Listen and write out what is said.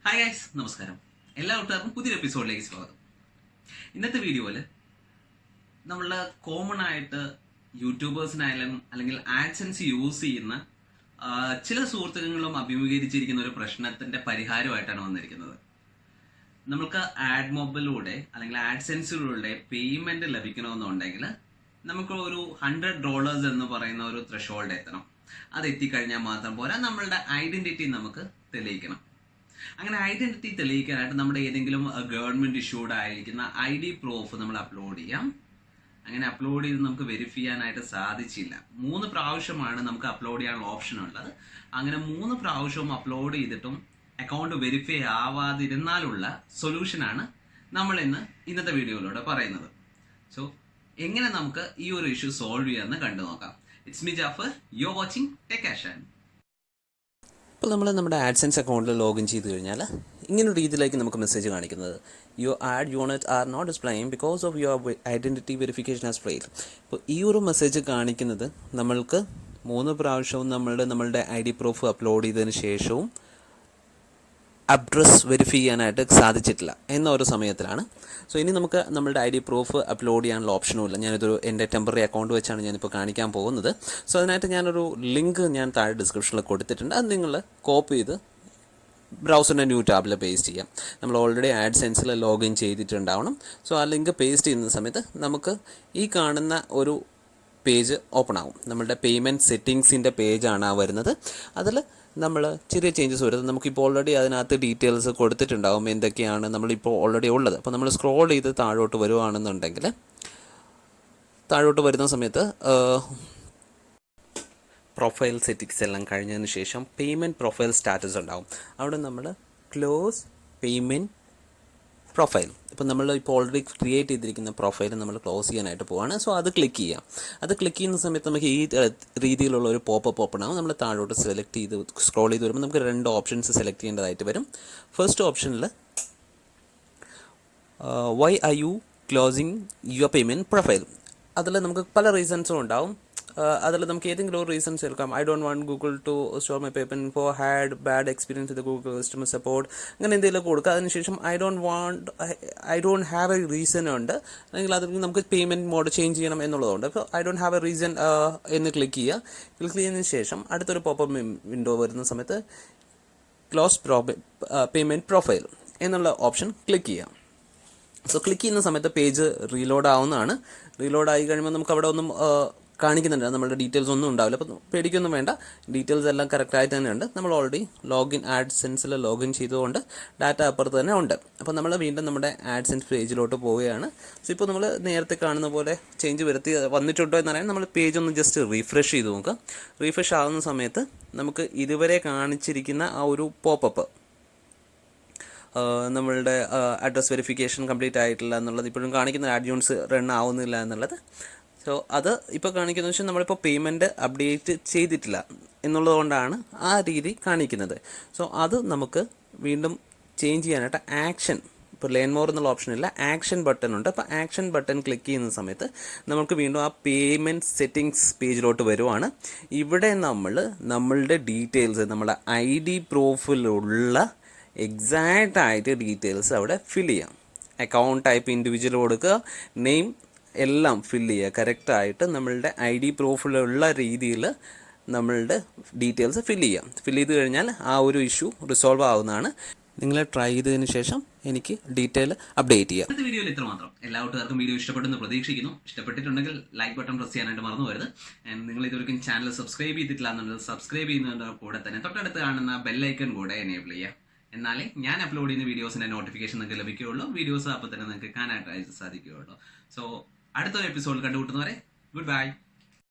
Hi guys, നമസ്കാരം. എല്ലാ കൂട്ടുകാർക്കും പുതിയൊരു എപ്പിസോഡിലേക്ക് സ്വാഗതം. ഇന്നത്തെ വീഡിയോയിൽ നമ്മളുടെ കോമൺ ആയിട്ട് യൂട്യൂബേഴ്സിനായാലും അല്ലെങ്കിൽ ആഡ്സെൻസ് യൂസ് ചെയ്യുന്ന ചില സുഹൃത്തുക്കളും അഭിമുഖീകരിച്ചിരിക്കുന്ന ഒരു പ്രശ്നത്തിന്റെ പരിഹാരമായിട്ടാണ് വന്നിരിക്കുന്നത്. നമുക്ക് ആഡ് മൊബൈലിലൂടെ അല്ലെങ്കിൽ ആഡ്സെൻസിലൂടെ പേയ്മെന്റ് ലഭിക്കണമെന്നുണ്ടെങ്കിൽ നമുക്ക് ഒരു $100 എന്ന് പറയുന്ന ഒരു ത്രെഷോൾഡ് എത്തണം. അത് എത്തിക്കഴിഞ്ഞാൽ മാത്രം പോരാ, നമ്മളുടെ ഐഡന്റിറ്റി നമുക്ക് തെളിയിക്കണം. അങ്ങനെ ഐഡന്റിറ്റി തെളിയിക്കാനായിട്ട് നമ്മുടെ ഏതെങ്കിലും ഗവൺമെന്റ് ഇഷ്യൂഡ് ആയിരിക്കുന്ന ID പ്രൂഫ് നമ്മൾ അപ്ലോഡ് ചെയ്യാം. അങ്ങനെ അപ്ലോഡ് ചെയ്ത് നമുക്ക് വെരിഫൈ ചെയ്യാനായിട്ട് സാധിച്ചില്ല. 3 പ്രാവശ്യമാണ് നമുക്ക് അപ്ലോഡ് ചെയ്യാനുള്ള ഓപ്ഷൻ ഉള്ളത്. അങ്ങനെ 3 പ്രാവശ്യവും അപ്ലോഡ് ചെയ്തിട്ടും അക്കൗണ്ട് വെരിഫൈ ആവാതിരുന്നാലുള്ള സൊല്യൂഷനാണ് നമ്മൾ ഇന്നത്തെ വീഡിയോയിലൂടെ പറയുന്നത്. സോ എങ്ങനെ നമുക്ക് ഈ ഒരു ഇഷ്യൂ സോൾവ് ചെയ്യാമെന്ന് കണ്ടു നോക്കാം. It's me Jafar, you are watching tech Ashan. ഇപ്പോൾ നമ്മൾ നമ്മുടെ ആഡ്സെൻസ് അക്കൗണ്ടിൽ ലോഗിൻ ചെയ്ത് കഴിഞ്ഞാൽ ഇങ്ങനൊരു രീതിയിലേക്ക് നമുക്ക് മെസ്സേജ് കാണിക്കുന്നത് your ad unit are not displaying because of your identity verification as failed. ഇപ്പോൾ ഈ ഒരു മെസ്സേജ് കാണിക്കുന്നത് നമ്മൾക്ക് 3 പ്രാവശ്യവും നമ്മളുടെ ID പ്രൂഫ് അപ്ലോഡ് ചെയ്തതിന് ശേഷവും അഡ്രസ് വെരിഫൈ ചെയ്യാനായിട്ട് സാധിച്ചിട്ടില്ല എന്ന ഒരു സമയത്തിലാണ്. സോ ഇനി നമുക്ക് നമ്മളുടെ ID പ്രൂഫ് അപ്ലോഡ് ചെയ്യാനുള്ള ഓപ്ഷനുമില്ല. ഞാനിതൊരു എൻ്റെ ടെമ്പററി അക്കൗണ്ട് വെച്ചാണ് ഞാനിപ്പോൾ കാണിക്കാൻ പോകുന്നത്. സോ അതിനായിട്ട് ഞാനൊരു ലിങ്ക് ഞാൻ താഴെ ഡിസ്ക്രിപ്ഷനിൽ കൊടുത്തിട്ടുണ്ട്. അത് നിങ്ങൾ കോപ്പി ചെയ്ത് ബ്രൗസറിൻ്റെ ന്യൂ ടാബിൽ പേസ്റ്റ് ചെയ്യാം. നമ്മൾ ഓൾറെഡി ആഡ്സെൻസിൽ ലോഗിൻ ചെയ്തിട്ടുണ്ടാവണം. സോ ആ ലിങ്ക് പേസ്റ്റ് ചെയ്യുന്ന സമയത്ത് നമുക്ക് ഈ കാണുന്ന ഒരു പേജ് ഓപ്പൺ ആവും. നമ്മളുടെ പേയ്മെൻറ്റ് സെറ്റിങ്സിൻ്റെ പേജാണ് വരുന്നത്. അതിൽ നമ്മൾ ചെറിയ ചേഞ്ചസ് വരുന്നത് നമുക്കിപ്പോൾ ഓൾറെഡി അതിനകത്ത് ഡീറ്റെയിൽസ് കൊടുത്തിട്ടുണ്ടാകും എന്തൊക്കെയാണ് നമ്മളിപ്പോൾ ഓൾറെഡി ഉള്ളത്. അപ്പോൾ നമ്മൾ സ്ക്രോൾ ചെയ്ത് താഴോട്ട് വരുവാണെന്നുണ്ടെങ്കിൽ താഴോട്ട് വരുന്ന സമയത്ത് പ്രൊഫൈൽ സെറ്റിങ്സ് എല്ലാം കഴിഞ്ഞതിന് ശേഷം പേയ്മെൻറ്റ് പ്രൊഫൈൽ സ്റ്റാറ്റസ് ഉണ്ടാവും. അവിടെ നമ്മൾ ക്ലോസ് പേയ്മെൻറ്റ് പ്രൊഫൈൽ, ഇപ്പോൾ നമ്മൾ ഇപ്പോൾ ഓൾറെഡി ക്രിയേറ്റ് ചെയ്തിരിക്കുന്ന പ്രൊഫൈൽ നമ്മൾ ക്ലോസ് ചെയ്യാനായിട്ട് പോവാണ്. സോ അത് ക്ലിക്ക് ചെയ്യാം. അത് ക്ലിക്ക് ചെയ്യുന്ന സമയത്ത് നമുക്ക് ഈ രീതിയിലുള്ള ഒരു പോപ്പപ്പ് ഓപ്പൺ ആവും. നമ്മൾ താഴോട്ട് സെലക്ട് ചെയ്ത് സ്ക്രോൾ ചെയ്ത് വരുമ്പോൾ നമുക്ക് 2 ഓപ്ഷൻസ് സെലക്ട് ചെയ്യേണ്ടതായിട്ട് വരും. ഫസ്റ്റ് ഓപ്ഷനിൽ why are you closing your payment profile, അതിൽ നമുക്ക് പല റീസൺസും ഉണ്ടാവും. അതിൽ നമുക്ക് ഏതെങ്കിലും ഒരു റീസൺസ് എടുക്കാം. I don't want Google to store my payment for had bad experience with Google customer support, അങ്ങനെ എന്തെങ്കിലും കൊടുക്കുക. അതിനുശേഷം I don't have a reason ഉണ്ട്, അല്ലെങ്കിൽ അതിൽ നമുക്ക് പേയ്മെൻറ്റ് മോഡ് ചേഞ്ച് ചെയ്യണം എന്നുള്ളതുകൊണ്ട്. അപ്പോൾ I don't have a reason എന്ന് ക്ലിക്ക് ചെയ്യുക. ക്ലിക്ക് ചെയ്തതിന് ശേഷം അടുത്തൊരു പോപ്പപ്പ് വിൻഡോ വരുന്ന സമയത്ത് ക്ലോസ് പേയ്മെൻറ്റ് പ്രൊഫൈൽ എന്നുള്ള ഓപ്ഷൻ ക്ലിക്ക് ചെയ്യാം. സോ ക്ലിക്ക് ചെയ്യുന്ന സമയത്ത് പേജ് റീലോഡ് ആവുന്നതാണ്. റീലോഡ് ആയി കഴിയുമ്പോൾ നമുക്ക് അവിടെ ഒന്നും കാണിക്കുന്നുണ്ട്, നമ്മുടെ ഡീറ്റെയിൽസ് ഒന്നും ഉണ്ടാവില്ല. അപ്പോൾ പേടിക്കൊന്നും വേണ്ട, ഡീറ്റെയിൽസ് എല്ലാം കറക്റ്റായിട്ട് തന്നെ ഉണ്ട്. നമ്മൾ ഓൾറെഡി ആഡ്സെൻസിൽ ലോഗിൻ ചെയ്തുകൊണ്ട് ഡാറ്റ അപ്പുറത്ത് തന്നെ ഉണ്ട്. അപ്പോൾ നമ്മൾ വീണ്ടും നമ്മുടെ ആഡ്സെൻസ് പേജിലോട്ട് പോവുകയാണ്. സോ ഇപ്പോൾ നമ്മൾ നേരത്തെ കാണുന്ന പോലെ ചേഞ്ച് വന്നിട്ടുണ്ടോ എന്നറിയാൻ നമ്മൾ പേജ് ഒന്ന് ജസ്റ്റ് റീഫ്രഷ് ചെയ്ത് നോക്കുക. റീഫ്രഷ് ആകുന്ന സമയത്ത് നമുക്ക് ഇതുവരെ കാണിച്ചിരിക്കുന്ന ആ ഒരു പോപ്പപ്പ് നമ്മളുടെ അഡ്രസ് വെരിഫിക്കേഷൻ കംപ്ലീറ്റ് ആയിട്ടില്ല എന്നുള്ളത് ഇപ്പോഴും കാണിക്കുന്ന ആഡ് യൂണിറ്റ്സ് റൺ ആവുന്നില്ല എന്നുള്ളത്. സോ അത് ഇപ്പോൾ കാണിക്കുന്നത് വെച്ചാൽ നമ്മളിപ്പോൾ പേയ്മെൻറ്റ് അപ്ഡേറ്റ് ചെയ്തിട്ടില്ല എന്നുള്ളതുകൊണ്ടാണ് ആ രീതി കാണിക്കുന്നത്. സോ അത് നമുക്ക് വീണ്ടും ചേഞ്ച് ചെയ്യാനായിട്ട് ആക്ഷൻ, ഇപ്പോൾ ലേൺ മോർ എന്നുള്ള ഓപ്ഷനില്ല, ആക്ഷൻ ബട്ടൺ ഉണ്ട്. അപ്പോൾ ആക്ഷൻ ബട്ടൺ ക്ലിക്ക് ചെയ്യുന്ന സമയത്ത് നമുക്ക് വീണ്ടും ആ പേയ്മെൻറ്റ് സെറ്റിങ്സ് പേജിലോട്ട് വരുവാണ്. ഇവിടെ നമ്മളുടെ ഡീറ്റെയിൽസ്, നമ്മുടെ ID പ്രൂഫിലുള്ള എക്സാക്റ്റ് ആയിട്ട് ഡീറ്റെയിൽസ് അവിടെ ഫിൽ ചെയ്യാം. അക്കൗണ്ട് ടൈപ്പ് ഇൻഡിവിജ്വൽ കൊടുക്കുക, നെയിം എല്ലാം ഫില്ല് ചെയ്യുക. കറക്റ്റായിട്ട് നമ്മളുടെ ID പ്രൂഫിലുള്ള രീതിയിൽ നമ്മളുടെ ഡീറ്റെയിൽസ് ഫില്ല് ചെയ്യാം. ഫില്ല് ചെയ്ത് കഴിഞ്ഞാൽ ആ ഒരു ഇഷ്യൂ റിസോൾവ് ആവുന്നതാണ്. നിങ്ങൾ ട്രൈ ചെയ്തതിന് ശേഷം എനിക്ക് ഡീറ്റെയിൽ അപ്ഡേറ്റ് ചെയ്യാം. ഇന്നത്തെ വീഡിയോയിൽ ഇത്ര മാത്രം. എല്ലാ കൂട്ടുകാർക്കും വീഡിയോ ഇഷ്ടപ്പെട്ടെന്ന് പ്രതീക്ഷിക്കുന്നു. ഇഷ്ടപ്പെട്ടിട്ടുണ്ടെങ്കിൽ ലൈക്ക് ബട്ടൺ പ്രസ് ചെയ്യാനായിട്ട് മറന്നു പോകരുത്. നിങ്ങൾ ഇതുവരെയും ചാനൽ സബ്സ്ക്രൈബ് ചെയ്തിട്ടില്ല എന്നുള്ളത് സബ്സ്ക്രൈബ് ചെയ്യുന്നതിൻ്റെ കൂടെ തന്നെ തൊട്ടടുത്ത് കാണുന്ന ബെല്ലൈക്കൺ കൂടെ എനേബിൾ ചെയ്യുക. എന്നാലേ ഞാൻ അപ്ലോഡ് ചെയ്യുന്ന വീഡിയോസിൻ്റെ നോട്ടിഫിക്കേഷൻ നിങ്ങൾക്ക് ലഭിക്കുകയുള്ളൂ. വീഡിയോസ് അപ്പോൾ തന്നെ നിങ്ങൾക്ക് കാണാനായിട്ട് സാധിക്കുകയുള്ളൂ. സോ അടുത്തൊരു എപ്പിസോഡിൽ കണ്ടുമുട്ടുന്നവരെ ഗുഡ് ബൈ.